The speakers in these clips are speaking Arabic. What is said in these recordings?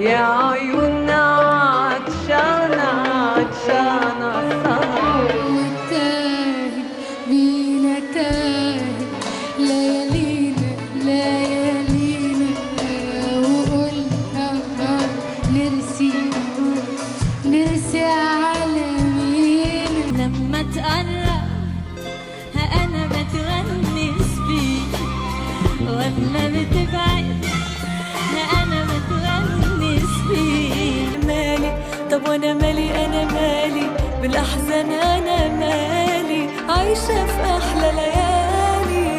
يا عيوننا عطشانة عطشانة سهر، وتاهت بينا تاهت ليالينا ليالينا، وقلنا نرسي نرسي على مين. لما تقرب ها انا بتونس بيك، واما بتبعد ها انا بتونس بيك. مالي طب وانا مالي، انا مالي بالاحزان، انا مالي عايشه في احلى ليالي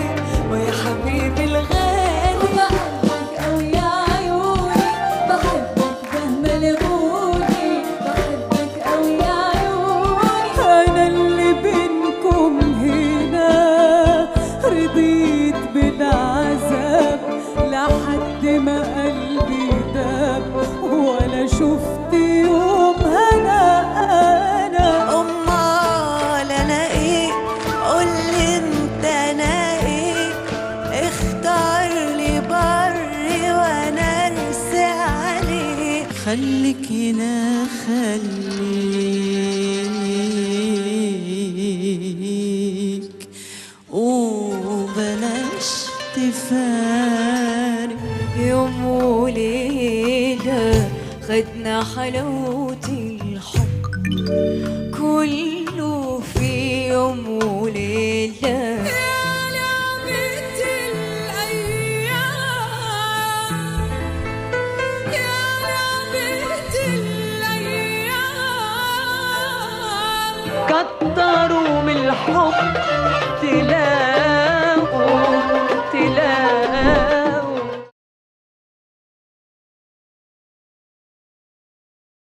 ويا حبيبي الغالي. بحبك اوي يا عيوني، بحبك مهما لغوني، بحبك اوي يا عيوني. أنا اللي بينكم هنا رضيت بالعذاب لحد ما قلبي داب، ولا شفت يوم هنا. أنا أمال أنا إيه؟ قولي أنت أنا إيه؟ اختار لي بري وأنا أرسي عليه. خليك هنا خليك، وبلاش تفارق. يوم وليلة خدنا حلاوة الحب كله في يوم وليلة. يا لعبة الأيام، يا لعبة الأيام. كتروا من الحب تلاقي